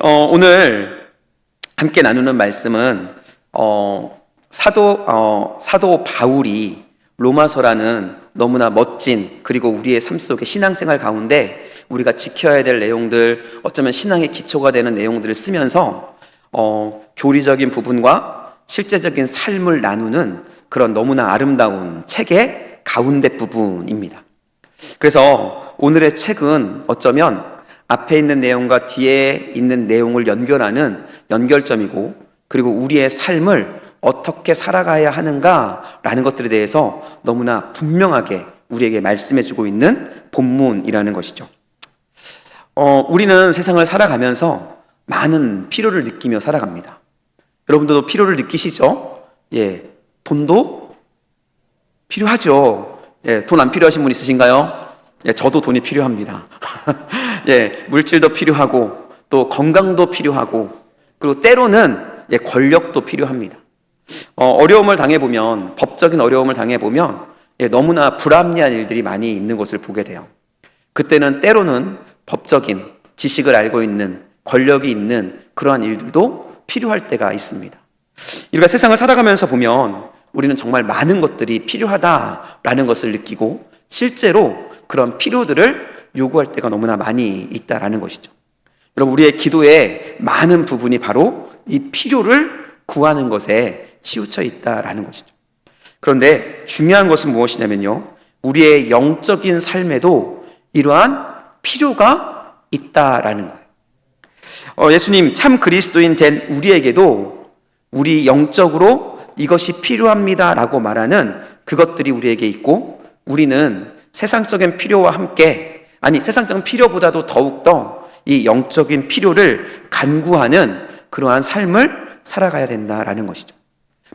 오늘 함께 나누는 말씀은 사도 바울이 로마서라는 너무나 멋진, 그리고 우리의 삶 속의 신앙생활 가운데 우리가 지켜야 될 내용들, 어쩌면 신앙의 기초가 되는 내용들을 쓰면서 교리적인 부분과 실제적인 삶을 나누는 그런 너무나 아름다운 책의 가운데 부분입니다. 그래서 오늘의 책은 어쩌면 앞에 있는 내용과 뒤에 있는 내용을 연결하는 연결점이고, 그리고 우리의 삶을 어떻게 살아가야 하는가라는 것들에 대해서 너무나 분명하게 우리에게 말씀해주고 있는 본문이라는 것이죠. 우리는 세상을 살아가면서 많은 필요를 느끼며 살아갑니다. 여러분들도 필요를 느끼시죠? 돈도 필요하죠. 돈 안 필요하신 분 있으신가요? 저도 돈이 필요합니다. 물질도 필요하고, 또 건강도 필요하고, 그리고 때로는 권력도 필요합니다. 어려움을 당해보면, 법적인 어려움을 당해보면 너무나 불합리한 일들이 많이 있는 것을 보게 돼요. 그때는 때로는 법적인 지식을 알고 있는, 권력이 있는 그러한 일들도 필요할 때가 있습니다. 우리가 세상을 살아가면서 보면 우리는 정말 많은 것들이 필요하다라는 것을 느끼고, 실제로 그런 필요들을 요구할 때가 너무나 많이 있다라는 것이죠. 여러분, 우리의 기도의 많은 부분이 바로 이 필요를 구하는 것에 치우쳐 있다라는 것이죠. 그런데 중요한 것은 무엇이냐면요, 우리의 영적인 삶에도 이러한 필요가 있다라는 거예요. 예수님 참 그리스도인 된 우리에게도 우리 영적으로 이것이 필요합니다라고 말하는 그것들이 우리에게 있고, 우리는 세상적인 필요와 함께, 세상적인 필요보다도 더욱더 이 영적인 필요를 간구하는 그러한 삶을 살아가야 된다라는 것이죠.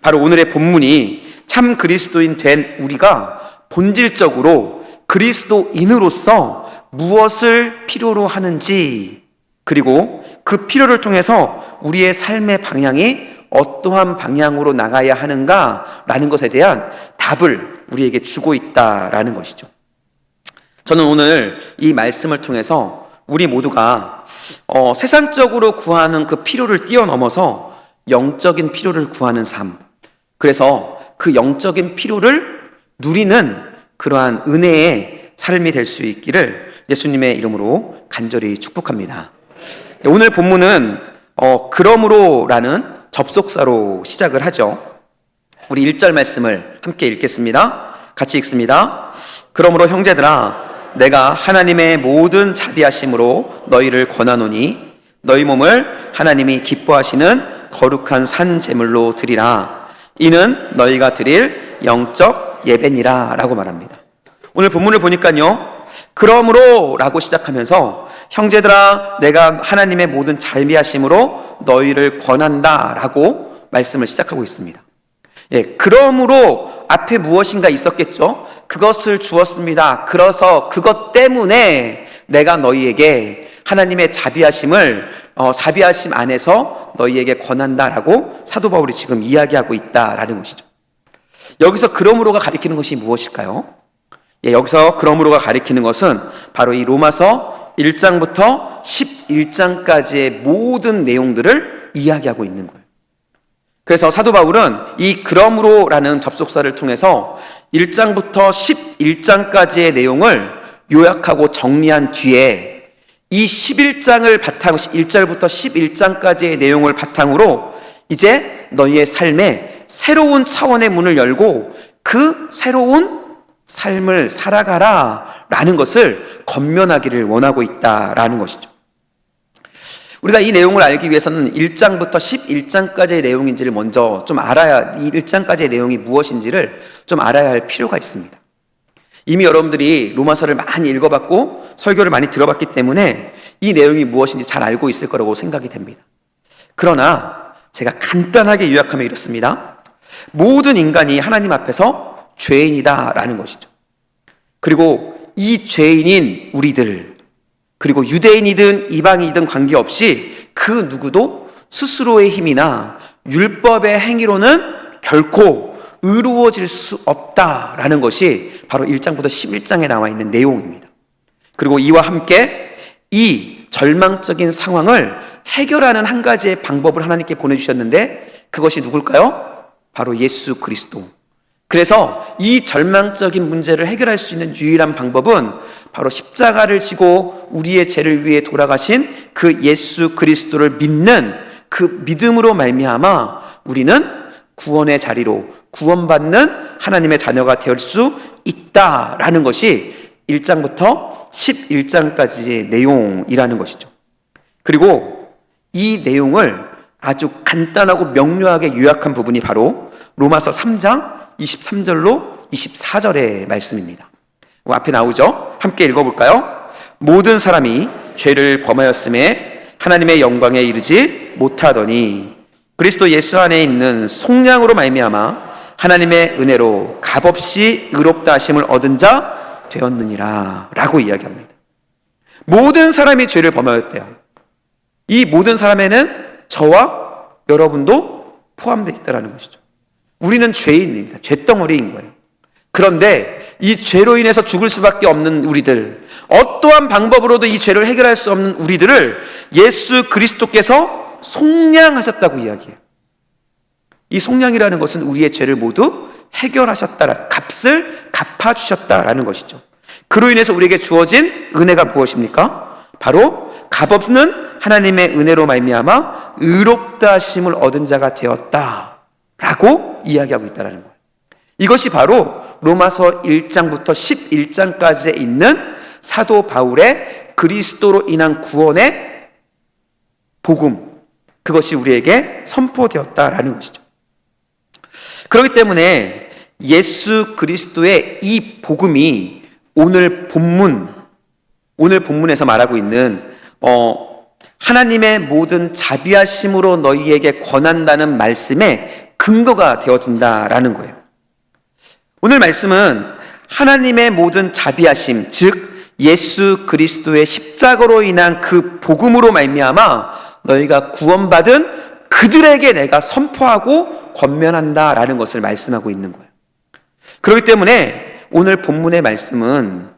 바로 오늘의 본문이 참 그리스도인 된 우리가 본질적으로 그리스도인으로서 무엇을 필요로 하는지, 그리고 그 필요를 통해서 우리의 삶의 방향이 어떠한 방향으로 나가야 하는가라는 것에 대한 답을 우리에게 주고 있다라는 것이죠. 저는 오늘 이 말씀을 통해서 우리 모두가 세상적으로 구하는 그 필요를 뛰어넘어서 영적인 필요를 구하는 삶, 그래서 그 영적인 필요를 누리는 그러한 은혜의 삶이 될 수 있기를 예수님의 이름으로 간절히 축복합니다. 오늘 본문은 그러므로라는 접속사로 시작을 하죠. 우리 1절 말씀을 함께 읽겠습니다. 같이 읽습니다. 그러므로 형제들아, 내가 하나님의 모든 자비하심으로 너희를 권하노니 너희 몸을 하나님이 기뻐하시는 거룩한 산 제물로 드리라. 이는 너희가 드릴 영적 예배니라 라고 말합니다. 오늘 본문을 보니까요, 그러므로 라고 시작하면서 형제들아, 내가 하나님의 모든 자비하심으로 너희를 권한다 라고 말씀을 시작하고 있습니다. 그러므로 앞에 무엇인가 있었겠죠? 그것을 주었습니다. 그래서 그것 때문에 내가 너희에게 하나님의 자비하심을 자비하심 안에서 너희에게 권한다라고 사도 바울이 지금 이야기하고 있다라는 것이죠. 여기서 그러므로가 가리키는 것이 무엇일까요? 여기서 그러므로가 가리키는 것은 바로 이 로마서 1장부터 11장까지의 모든 내용들을 이야기하고 있는 거예요. 그래서 사도 바울은 이 그러므로라는 접속사를 통해서 1장부터 11장까지의 내용을 요약하고 정리한 뒤에 이 11장을 바탕, 1절부터 11장까지의 내용을 바탕으로 이제 너희의 삶에 새로운 차원의 문을 열고 그 새로운 삶을 살아가라 라는 것을 권면하기를 원하고 있다라는 것이죠. 우리가 이 내용을 알기 위해서는 1장부터 11장까지의 내용인지를 먼저 좀 알아야, 이 1장까지의 내용이 무엇인지를 좀 알아야 할 필요가 있습니다. 이미 여러분들이 로마서를 많이 읽어봤고 설교를 많이 들어봤기 때문에 이 내용이 무엇인지 잘 알고 있을 거라고 생각이 됩니다. 그러나 제가 간단하게 요약하면 이렇습니다. 모든 인간이 하나님 앞에서 죄인이다라는 것이죠. 그리고 이 죄인인 우리들, 그리고 유대인이든 이방인이든 관계없이 그 누구도 스스로의 힘이나 율법의 행위로는 결코 의로워질 수 없다라는 것이 바로 1장부터 11장에 나와 있는 내용입니다. 그리고 이와 함께 이 절망적인 상황을 해결하는 한 가지의 방법을 하나님께 보내주셨는데 그것이 누굴까요? 바로 예수 그리스도. 그래서 이 절망적인 문제를 해결할 수 있는 유일한 방법은 바로 십자가를 지고 우리의 죄를 위해 돌아가신 그 예수 그리스도를 믿는 그 믿음으로 말미암아 우리는 구원의 자리로 구원받는 하나님의 자녀가 될 수 있다라는 것이 1장부터 11장까지의 내용이라는 것이죠. 그리고 이 내용을 아주 간단하고 명료하게 요약한 부분이 바로 로마서 3장 23절로 24절의 말씀입니다. 앞에 나오죠? 함께 읽어볼까요? 모든 사람이 죄를 범하였음에 하나님의 영광에 이르지 못하더니 그리스도 예수 안에 있는 속량으로 말미암아 하나님의 은혜로 값없이 의롭다 하심을 얻은 자 되었느니라 라고 이야기합니다. 모든 사람이 죄를 범하였대요. 이 모든 사람에는 저와 여러분도 포함되어 있다는 것이죠. 우리는 죄인입니다. 죄덩어리인 거예요. 그런데 이 죄로 인해서 죽을 수밖에 없는 우리들, 어떠한 방법으로도 이 죄를 해결할 수 없는 우리들을 예수 그리스도께서 속량하셨다고 이야기해요. 이 속량이라는 것은 우리의 죄를 모두 해결하셨다라는, 값을 갚아주셨다라는 것이죠. 그로 인해서 우리에게 주어진 은혜가 무엇입니까? 바로 값없는 하나님의 은혜로 말미암아 의롭다 하심을 얻은 자가 되었다라고 이야기하고 있다는 거예요. 이것이 바로 로마서 1장부터 11장까지에 있는 사도 바울의 그리스도로 인한 구원의 복음, 그것이 우리에게 선포되었다라는 것이죠. 그렇기 때문에 예수 그리스도의 이 복음이 오늘 본문에서 말하고 있는 하나님의 모든 자비하심으로 너희에게 권한다는 말씀의 근거가 되어진다라는 거예요. 오늘 말씀은 하나님의 모든 자비하심, 즉 예수 그리스도의 십자가로 인한 그 복음으로 말미암아 너희가 구원받은 그들에게 내가 선포하고 권면한다라는 것을 말씀하고 있는 거예요. 그렇기 때문에 오늘 본문의 말씀은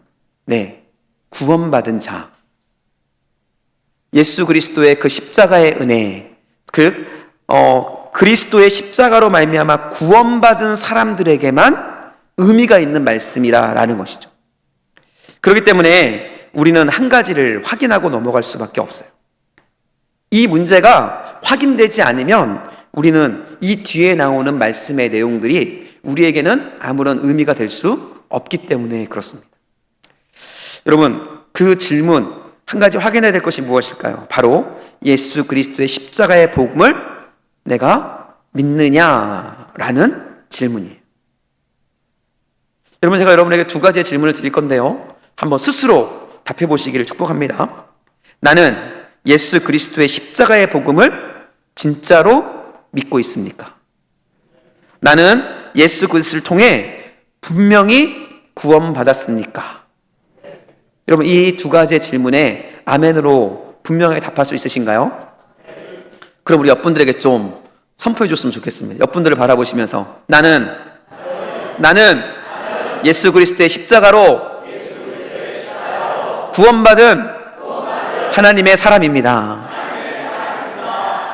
구원받은 자, 예수 그리스도의 그 십자가의 은혜, 그리스도의 십자가로 말미암아 구원받은 사람들에게만 의미가 있는 말씀이라는 것이죠. 그렇기 때문에 우리는 한 가지를 확인하고 넘어갈 수밖에 없어요. 이 문제가 확인되지 않으면 우리는 이 뒤에 나오는 말씀의 내용들이 우리에게는 아무런 의미가 될 수 없기 때문에 그렇습니다. 여러분, 그 질문 한 가지 확인해야 될 것이 무엇일까요? 바로 예수 그리스도의 십자가의 복음을 내가 믿느냐라는 질문이에요. 여러분, 제가 여러분에게 두 가지의 질문을 드릴 건데요, 한번 스스로 답해 보시기를 축복합니다. 나는 예수 그리스도의 십자가의 복음을 진짜로 믿고 있습니까? 나는 예수 그리스도를 통해 분명히 구원받았습니까? 여러분, 이 두 가지의 질문에 아멘으로 분명하게 답할 수 있으신가요? 그럼 우리 옆분들에게 좀 선포해 줬으면 좋겠습니다. 옆분들을 바라보시면서 나는 예수 그리스도의 십자가로 구원받은 하나님의 사람입니다.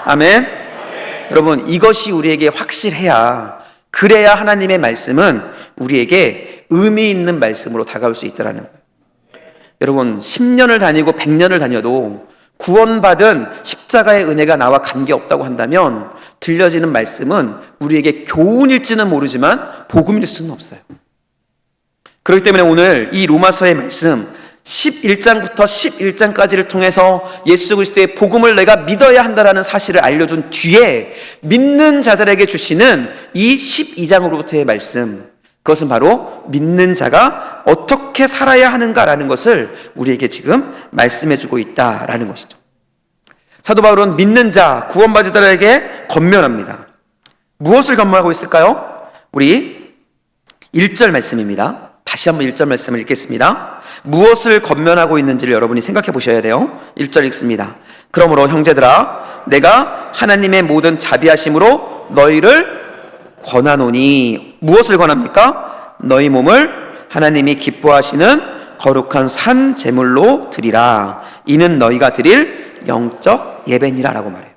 아멘. 여러분, 이것이 우리에게 확실해야, 그래야 하나님의 말씀은 우리에게 의미 있는 말씀으로 다가올 수 있다는 거예요. 여러분, 10년을 다니고 100년을 다녀도 구원받은 십자가의 은혜가 나와 관계없다고 한다면 들려지는 말씀은 우리에게 교훈일지는 모르지만 복음일 수는 없어요. 그렇기 때문에 오늘 이 로마서의 말씀 11장부터 11장까지를 통해서 예수 그리스도의 복음을 내가 믿어야 한다는 사실을 알려준 뒤에 믿는 자들에게 주시는 이 12장으로부터의 말씀, 그것은 바로 믿는 자가 어떻게 살아야 하는가라는 것을 우리에게 지금 말씀해주고 있다라는 것이죠. 사도 바울은 믿는 자, 구원받은 자들에게 권면합니다. 무엇을 권면하고 있을까요? 우리 1절 말씀입니다. 다시 한번 1절 말씀을 읽겠습니다. 무엇을 권면하고 있는지를 여러분이 생각해 보셔야 돼요. 1절 읽습니다. 그러므로 형제들아, 내가 하나님의 모든 자비하심으로 너희를 권하노니. 무엇을 권합니까? 너희 몸을 하나님이 기뻐하시는 거룩한 산 제물로 드리라. 이는 너희가 드릴 영적 예배니라 라고 말해요.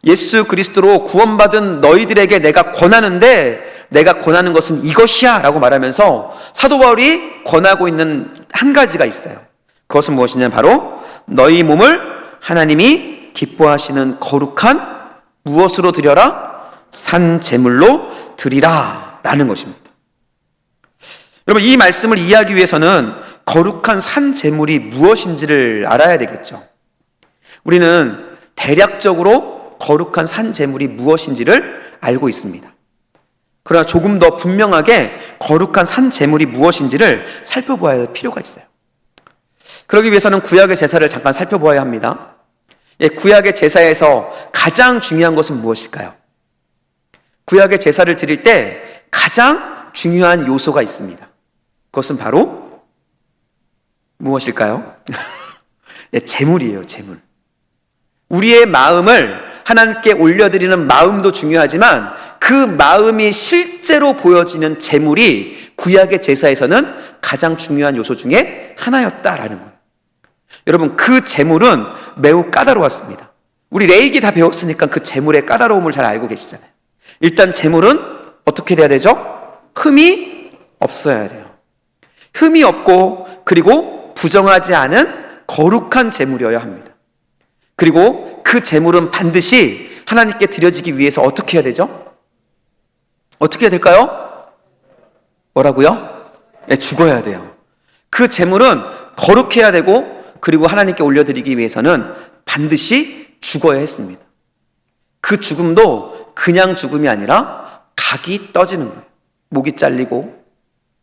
예수 그리스도로 구원받은 너희들에게 내가 권하는데 내가 권하는 것은 이것이야 라고 말하면서 사도 바울이 권하고 있는 한 가지가 있어요. 그것은 무엇이냐면 바로 너희 몸을 하나님이 기뻐하시는 거룩한 무엇으로 드려라? 산 제물로 드리라 라는 것입니다. 여러분, 이 말씀을 이해하기 위해서는 거룩한 산 제물이 무엇인지를 알아야 되겠죠. 우리는 대략적으로 거룩한 산 제물이 무엇인지를 알고 있습니다. 그러나 조금 더 분명하게 거룩한 산 제물이 무엇인지를 살펴보아야 할 필요가 있어요. 그러기 위해서는 구약의 제사를 잠깐 살펴보아야 합니다. 구약의 제사에서 가장 중요한 것은 무엇일까요? 구약의 제사를 드릴 때 가장 중요한 요소가 있습니다. 그것은 바로 무엇일까요? 제물이에요, 제물. 우리의 마음을 하나님께 올려드리는 마음도 중요하지만 그 마음이 실제로 보여지는 제물이 구약의 제사에서는 가장 중요한 요소 중에 하나였다라는 거예요. 여러분, 그 제물은 매우 까다로웠습니다. 우리 레이기 다 배웠으니까 그 제물의 까다로움을 잘 알고 계시잖아요. 일단 제물은 어떻게 돼야 되죠? 흠이 없어야 돼요. 흠이 없고 그리고 부정하지 않은 거룩한 제물이어야 합니다. 그리고 그 제물은 반드시 하나님께 드려지기 위해서 어떻게 해야 되죠? 어떻게 해야 될까요? 뭐라고요? 죽어야 돼요. 그 제물은 거룩해야 되고 그리고 하나님께 올려드리기 위해서는 반드시 죽어야 했습니다. 그 죽음도 그냥 죽음이 아니라 각이 떠지는 거예요. 목이 잘리고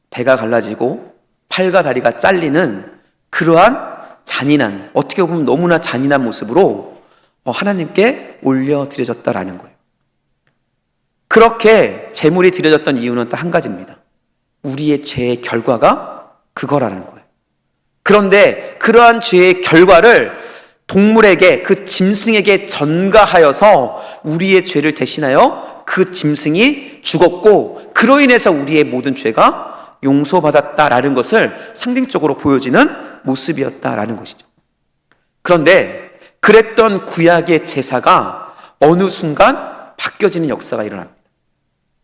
배가 갈라지고 팔과 다리가 잘리는 그러한 잔인한, 어떻게 보면 너무나 잔인한 모습으로 하나님께 올려드려졌다라는 거예요. 그렇게 제물이 드려졌던 이유는 딱 한 가지입니다. 우리의 죄의 결과가 그거라는 거예요. 그런데 그러한 죄의 결과를 동물에게, 그 짐승에게 전가하여서 우리의 죄를 대신하여 그 짐승이 죽었고 그로 인해서 우리의 모든 죄가 용서받았다라는 것을 상징적으로 보여지는 모습이었다라는 것이죠. 그런데 그랬던 구약의 제사가 어느 순간 바뀌어지는 역사가 일어납니다.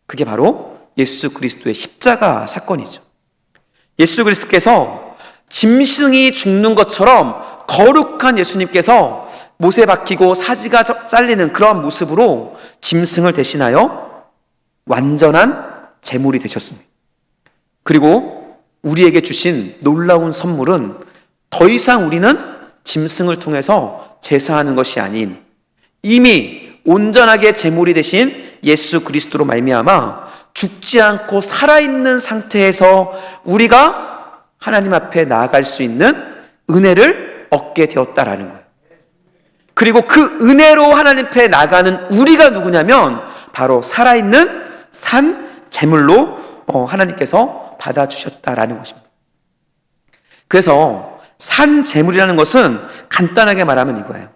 그게 바로 예수 그리스도의 십자가 사건이죠. 예수 그리스도께서 짐승이 죽는 것처럼 거룩한 예수님께서 못에 박히고 사지가 잘리는 그러한 모습으로 짐승을 대신하여 완전한 제물이 되셨습니다. 그리고 우리에게 주신 놀라운 선물은 더 이상 우리는 짐승을 통해서 제사하는 것이 아닌 이미 온전하게 제물이 되신 예수 그리스도로 말미암아 죽지 않고 살아있는 상태에서 우리가 하나님 앞에 나아갈 수 있는 은혜를 얻게 되었다라는 거예요. 그리고 그 은혜로 하나님 앞에 나가는 우리가 누구냐면 바로 살아있는 산 제물로 하나님께서 받아주셨다라는 것입니다. 그래서 산 제물이라는 것은 간단하게 말하면 이거예요.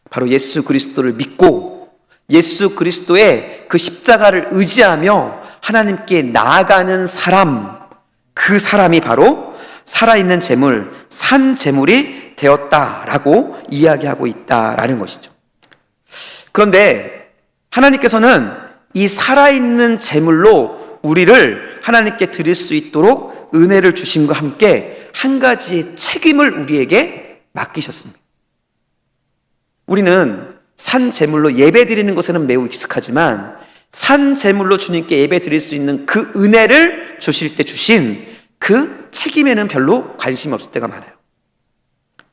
바로 예수 그리스도를 믿고 예수 그리스도의 그 십자가를 의지하며 하나님께 나아가는 사람, 그 사람이 바로 살아있는 제물, 산 제물이 되었다라고 이야기하고 있다라는 것이죠. 그런데 하나님께서는 이 살아있는 제물로 우리를 하나님께 드릴 수 있도록 은혜를 주심과 함께 한 가지의 책임을 우리에게 맡기셨습니다. 우리는 산 제물로 예배 드리는 것에는 매우 익숙하지만 산 제물로 주님께 예배 드릴 수 있는 그 은혜를 주실 때 주신 그 책임에는 별로 관심이 없을 때가 많아요.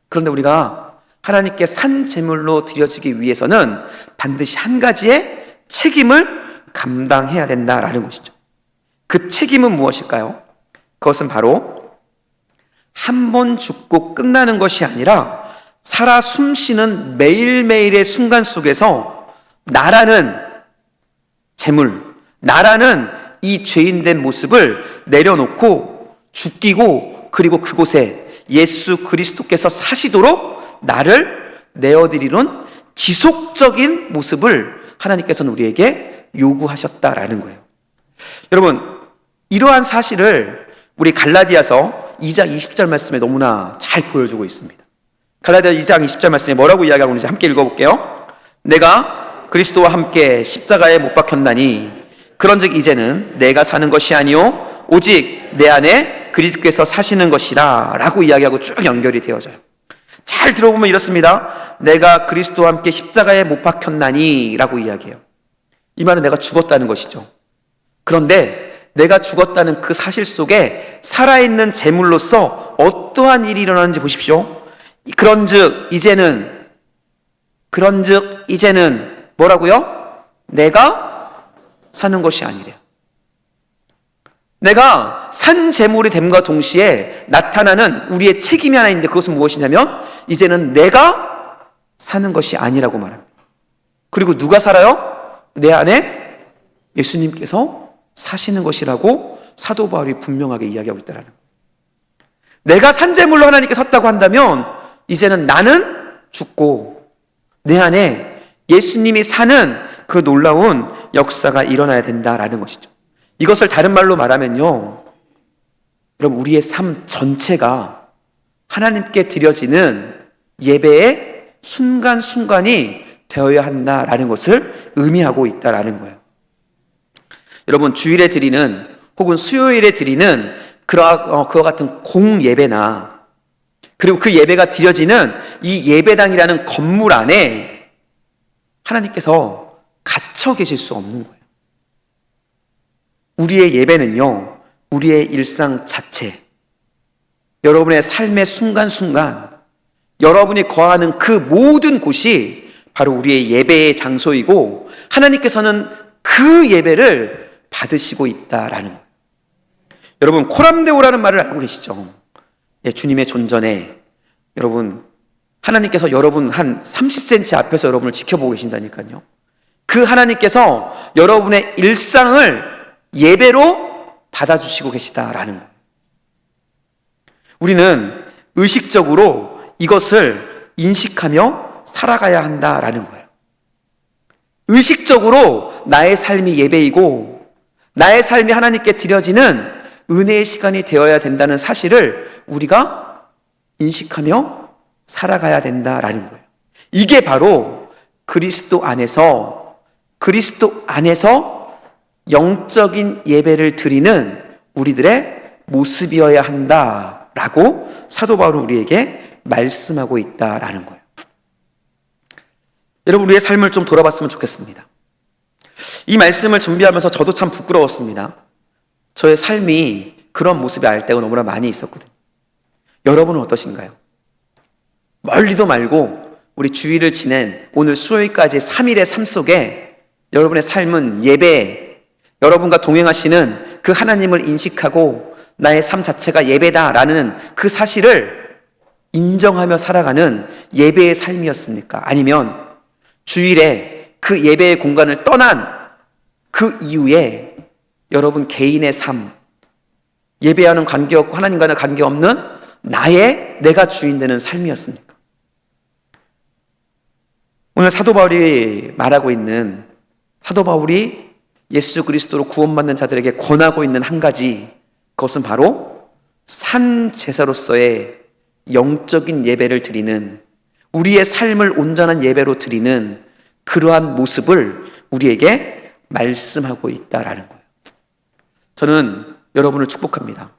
그런데 우리가 하나님께 산 제물로 드려지기 위해서는 반드시 한 가지의 책임을 감당해야 된다라는 것이죠. 그 책임은 무엇일까요? 그것은 바로 한 번 죽고 끝나는 것이 아니라 살아 숨쉬는 매일매일의 순간 속에서 나라는 재물, 나라는 이 죄인된 모습을 내려놓고 죽이고 그리고 그곳에 예수 그리스도께서 사시도록 나를 내어드리는 지속적인 모습을 하나님께서는 우리에게 요구하셨다라는 거예요. 여러분, 이러한 사실을 우리 갈라디아서 2장 20절 말씀에 너무나 잘 보여주고 있습니다. 갈라디아 2장 20절 말씀에 뭐라고 이야기하고 있는지 함께 읽어볼게요. 내가 그리스도와 함께 십자가에 못 박혔나니 그런즉 이제는 내가 사는 것이 아니요 오직 내 안에 그리스도께서 사시는 것이라 라고 이야기하고 쭉 연결이 되어져요. 잘 들어보면 이렇습니다. 내가 그리스도와 함께 십자가에 못 박혔나니 라고 이야기해요. 이 말은 내가 죽었다는 것이죠. 그런데 내가 죽었다는 그 사실 속에 살아있는 제물로서 어떠한 일이 일어나는지 보십시오. 그런즉 이제는 뭐라고요? 내가 사는 것이 아니래요. 내가 산 제물이 됨과 동시에 나타나는 우리의 책임이 하나 있는데 그것은 무엇이냐면 이제는 내가 사는 것이 아니라고 말합니다. 그리고 누가 살아요? 내 안에 예수님께서 사시는 것이라고 사도 바울이 분명하게 이야기하고 있다는 거예요. 내가 산 제물로 하나님께 섰다고 한다면 이제는 나는 죽고 내 안에 예수님이 사는 그 놀라운 역사가 일어나야 된다라는 것이죠. 이것을 다른 말로 말하면요, 여러분 우리의 삶 전체가 하나님께 드려지는 예배의 순간순간이 되어야 한다라는 것을 의미하고 있다라는 거예요. 여러분 주일에 드리는 혹은 수요일에 드리는 그와 같은 공예배나 그리고 그 예배가 드려지는 이 예배당이라는 건물 안에 하나님께서 갇혀 계실 수 없는 거예요. 우리의 예배는요, 우리의 일상 자체, 여러분의 삶의 순간순간, 여러분이 거하는 그 모든 곳이 바로 우리의 예배의 장소이고 하나님께서는 그 예배를 받으시고 있다라는 거예요. 여러분 코람데오라는 말을 알고 계시죠? 예, 주님의 존전에 여러분 하나님께서 여러분 한 30cm 앞에서 여러분을 지켜보고 계신다니까요. 그 하나님께서 여러분의 일상을 예배로 받아주시고 계시다라는 거예요. 우리는 의식적으로 이것을 인식하며 살아가야 한다라는 거예요. 의식적으로 나의 삶이 예배이고 나의 삶이 하나님께 드려지는 은혜의 시간이 되어야 된다는 사실을 우리가 인식하며 살아가야 된다라는 거예요. 이게 바로 그리스도 안에서 영적인 예배를 드리는 우리들의 모습이어야 한다라고 사도 바울은 우리에게 말씀하고 있다라는 거예요. 여러분 우리의 삶을 좀 돌아봤으면 좋겠습니다. 이 말씀을 준비하면서 저도 참 부끄러웠습니다. 저의 삶이 그런 모습이 알 때가 너무나 많이 있었거든요. 여러분은 어떠신가요? 멀리도 말고 우리 주일을 지낸 오늘 수요일까지 3일의 삶 속에 여러분의 삶은 예배, 여러분과 동행하시는 그 하나님을 인식하고 나의 삶 자체가 예배다라는 그 사실을 인정하며 살아가는 예배의 삶이었습니까? 아니면 주일에 그 예배의 공간을 떠난 그 이후에 여러분 개인의 삶, 예배와는 관계없고 하나님과는 관계없는 내가 주인 되는 삶이었습니까? 오늘 사도 바울이 말하고 있는, 사도 바울이 예수 그리스도로 구원받는 자들에게 권하고 있는 한 가지, 그것은 바로 산 제사로서의 영적인 예배를 드리는, 우리의 삶을 온전한 예배로 드리는 그러한 모습을 우리에게 말씀하고 있다라는 거예요. 저는 여러분을 축복합니다.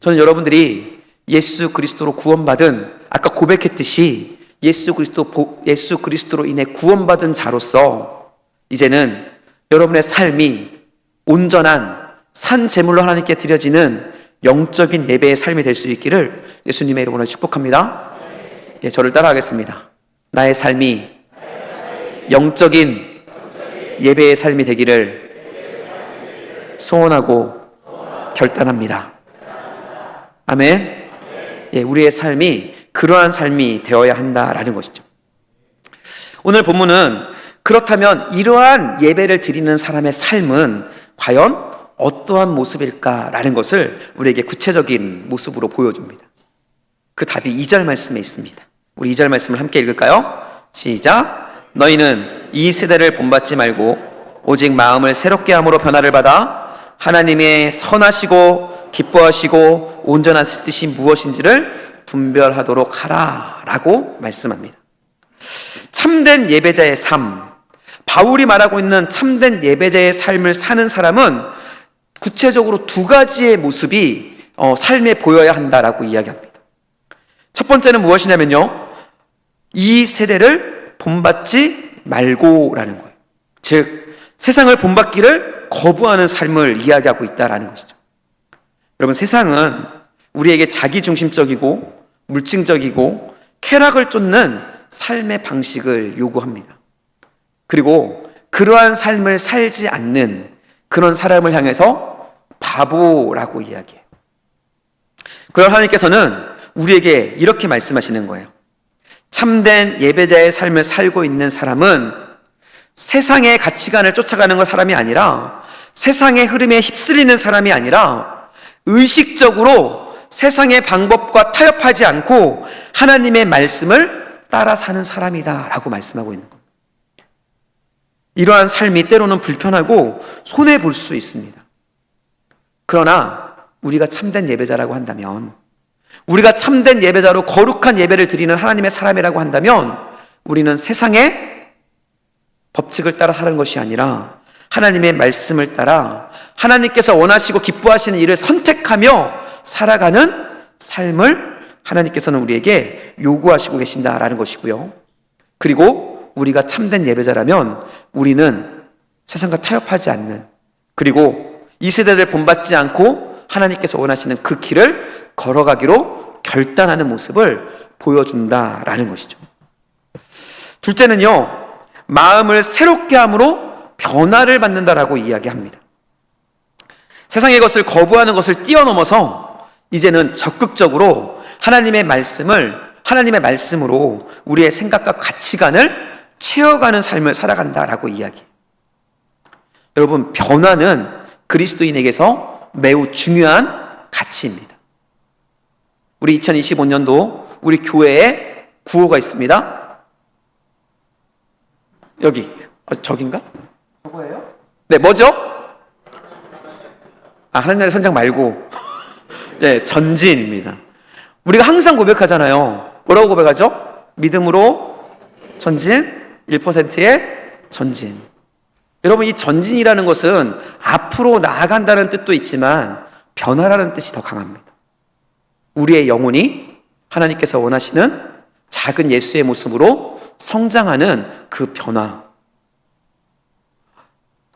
저는 여러분들이 예수 그리스도로 구원받은, 아까 고백했듯이 예수 그리스도로 인해 구원받은 자로서 이제는 여러분의 삶이 온전한 산 제물로 하나님께 드려지는 영적인 예배의 삶이 될 수 있기를 예수님의 이름으로 축복합니다. 예, 저를 따라하겠습니다. 나의 삶이 영적인 예배의 삶이 되기를 소원하고 결단합니다. 아멘. 예, 우리의 삶이 그러한 삶이 되어야 한다라는 것이죠. 오늘 본문은 그렇다면 이러한 예배를 드리는 사람의 삶은 과연 어떠한 모습일까라는 것을 우리에게 구체적인 모습으로 보여줍니다. 그 답이 2절 말씀에 있습니다. 우리 2절 말씀을 함께 읽을까요? 시작. 너희는 이 세대를 본받지 말고 오직 마음을 새롭게 함으로 변화를 받아 하나님의 선하시고 기뻐하시고 온전한 뜻이 무엇인지를 분별하도록 하라라고 말씀합니다. 참된 예배자의 삶, 바울이 말하고 있는 참된 예배자의 삶을 사는 사람은 구체적으로 두 가지의 모습이 삶에 보여야 한다라고 이야기합니다. 첫 번째는 무엇이냐면요, 이 세대를 본받지 말고라는 거예요. 즉 세상을 본받기를 거부하는 삶을 이야기하고 있다라는 것이죠. 여러분, 세상은 우리에게 자기중심적이고 물증적이고 쾌락을 쫓는 삶의 방식을 요구합니다. 그리고 그러한 삶을 살지 않는 그런 사람을 향해서 바보라고 이야기해요. 그런 하나님께서는 우리에게 이렇게 말씀하시는 거예요. 참된 예배자의 삶을 살고 있는 사람은 세상의 가치관을 쫓아가는 사람이 아니라, 세상의 흐름에 휩쓸리는 사람이 아니라, 의식적으로 세상의 방법과 타협하지 않고 하나님의 말씀을 따라 사는 사람이다 라고 말씀하고 있는 겁니다. 이러한 삶이 때로는 불편하고 손해볼 수 있습니다. 그러나 우리가 참된 예배자라고 한다면, 우리가 참된 예배자로 거룩한 예배를 드리는 하나님의 사람이라고 한다면, 우리는 세상의 법칙을 따라 사는 것이 아니라 하나님의 말씀을 따라 하나님께서 원하시고 기뻐하시는 일을 선택하며 살아가는 삶을 하나님께서는 우리에게 요구하시고 계신다라는 것이고요. 그리고 우리가 참된 예배자라면 우리는 세상과 타협하지 않는, 그리고 이 세대를 본받지 않고 하나님께서 원하시는 그 길을 걸어가기로 결단하는 모습을 보여준다라는 것이죠. 둘째는요, 마음을 새롭게 함으로 변화를 받는다라고 이야기합니다. 세상의 것을 거부하는 것을 뛰어넘어서 이제는 적극적으로 하나님의 말씀으로 우리의 생각과 가치관을 채워가는 삶을 살아간다라고 이야기해요. 여러분, 변화는 그리스도인에게서 매우 중요한 가치입니다. 우리 2025년도 우리 교회에 구호가 있습니다. 여기, 저긴가? 저거예요? 네, 뭐죠? 하나님 나라의 선장 말고 네, 전진입니다. 우리가 항상 고백하잖아요. 뭐라고 고백하죠? 믿음으로 전진, 1%의 전진. 여러분, 이 전진이라는 것은 앞으로 나아간다는 뜻도 있지만 변화라는 뜻이 더 강합니다. 우리의 영혼이 하나님께서 원하시는 작은 예수의 모습으로 성장하는 그 변화.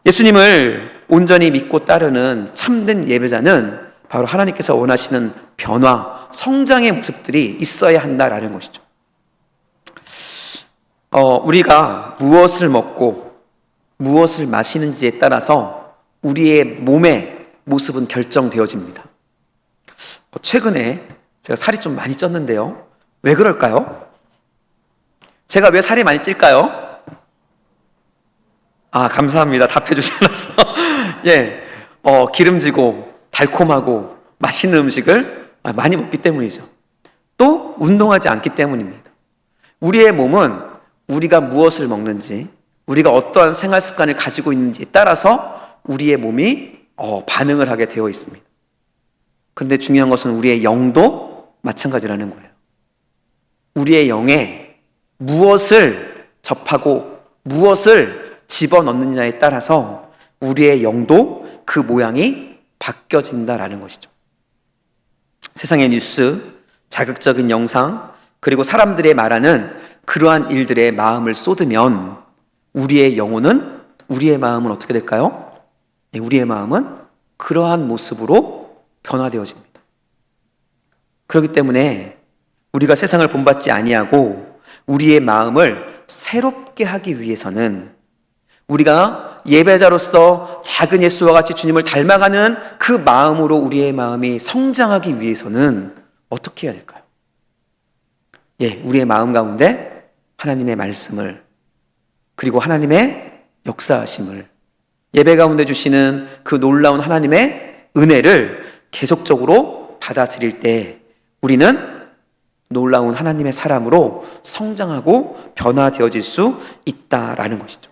예수님을 온전히 믿고 따르는 참된 예배자는 바로 하나님께서 원하시는 변화, 성장의 모습들이 있어야 한다라는 것이죠. 우리가 무엇을 먹고 무엇을 마시는지에 따라서 우리의 몸의 모습은 결정되어집니다. 최근에 제가 살이 좀 많이 쪘는데요. 왜 그럴까요? 제가 왜 살이 많이 찔까요? 감사합니다. 답해 주셔서. 예, 기름지고 달콤하고 맛있는 음식을 많이 먹기 때문이죠. 또 운동하지 않기 때문입니다. 우리의 몸은 우리가 무엇을 먹는지, 우리가 어떠한 생활 습관을 가지고 있는지에 따라서 우리의 몸이 반응을 하게 되어 있습니다. 그런데 중요한 것은 우리의 영도 마찬가지라는 거예요. 우리의 영에 무엇을 접하고 무엇을 집어넣느냐에 따라서 우리의 영도 그 모양이 바뀌어진다라는 것이죠. 세상의 뉴스, 자극적인 영상, 그리고 사람들의 말하는 그러한 일들에 마음을 쏟으면 우리의 영혼은, 우리의 마음은 어떻게 될까요? 우리의 마음은 그러한 모습으로 변화되어집니다. 그렇기 때문에 우리가 세상을 본받지 아니하고 우리의 마음을 새롭게 하기 위해서는, 우리가 예배자로서 작은 예수와 같이 주님을 닮아가는 그 마음으로 우리의 마음이 성장하기 위해서는 어떻게 해야 될까요? 우리의 마음 가운데 하나님의 말씀을, 그리고 하나님의 역사하심을, 예배 가운데 주시는 그 놀라운 하나님의 은혜를 계속적으로 받아들일 때 우리는 놀라운 하나님의 사람으로 성장하고 변화되어질 수 있다라는 것이죠.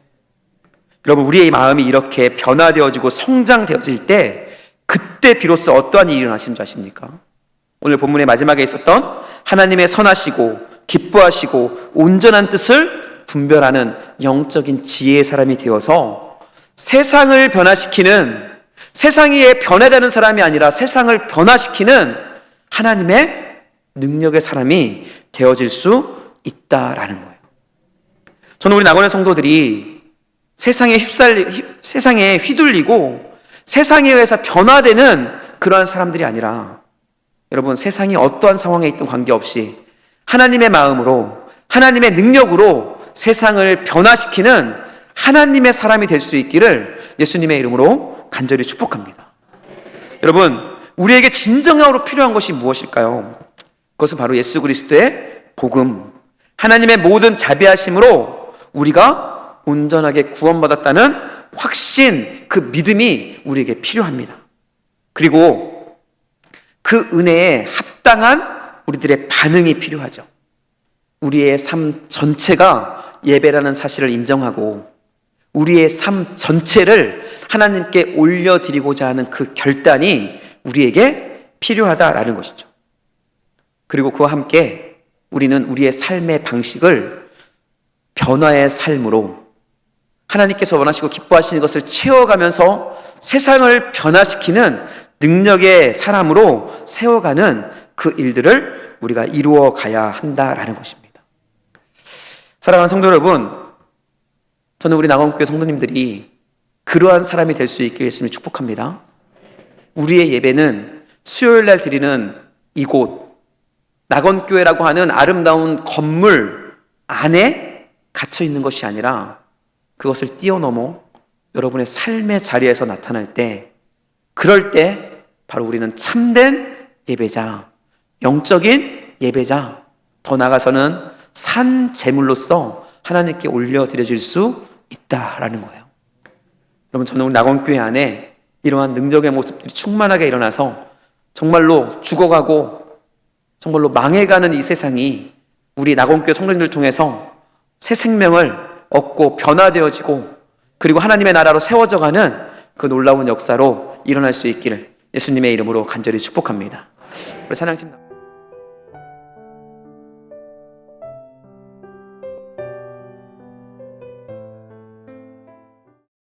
여러분, 우리의 마음이 이렇게 변화되어지고 성장되어질 때 그때 비로소 어떠한 일이 일어나시는 줄 아십니까? 오늘 본문의 마지막에 있었던 하나님의 선하시고 기뻐하시고 온전한 뜻을 분별하는 영적인 지혜의 사람이 되어서 세상을 변화시키는, 세상이 변화되는 사람이 아니라 세상을 변화시키는 하나님의 능력의 사람이 되어질 수 있다라는 거예요. 저는 우리 낙원의 성도들이 세상에 휘둘리고 세상에 의해서 변화되는 그러한 사람들이 아니라, 여러분, 세상이 어떠한 상황에 있든 관계없이 하나님의 마음으로, 하나님의 능력으로 세상을 변화시키는 하나님의 사람이 될 수 있기를 예수님의 이름으로 간절히 축복합니다. 여러분, 우리에게 진정으로 필요한 것이 무엇일까요? 그것은 바로 예수 그리스도의 복음, 하나님의 모든 자비하심으로 우리가 온전하게 구원받았다는 확신, 그 믿음이 우리에게 필요합니다. 그리고 그 은혜에 합당한 우리들의 반응이 필요하죠. 우리의 삶 전체가 예배라는 사실을 인정하고 우리의 삶 전체를 하나님께 올려드리고자 하는 그 결단이 우리에게 필요하다라는 것이죠. 그리고 그와 함께 우리는 우리의 삶의 방식을 변화의 삶으로, 하나님께서 원하시고 기뻐하시는 것을 채워가면서 세상을 변화시키는 능력의 사람으로 세워가는 그 일들을 우리가 이루어 가야 한다라는 것입니다. 사랑하는 성도 여러분, 저는 우리 낙원교회 성도님들이 그러한 사람이 될 수 있게 예수님을 축복합니다. 우리의 예배는 수요일 날 드리는 이곳 낙원교회라고 하는 아름다운 건물 안에 갇혀 있는 것이 아니라 그것을 뛰어넘어 여러분의 삶의 자리에서 나타날 때, 그럴 때 바로 우리는 참된 예배자, 영적인 예배자, 더 나아가서는 산 제물로서 하나님께 올려드려질 수 있다라는 거예요. 여러분, 저는 우리 낙원교회 안에 이러한 능력의 모습들이 충만하게 일어나서 정말로 죽어가고 정말로 망해가는 이 세상이 우리 낙원교회 성도님들 통해서 새 생명을 얻고 변화되어지고 그리고 하나님의 나라로 세워져가는 그 놀라운 역사로 일어날 수 있기를 예수님의 이름으로 간절히 축복합니다. 우리 찬양팀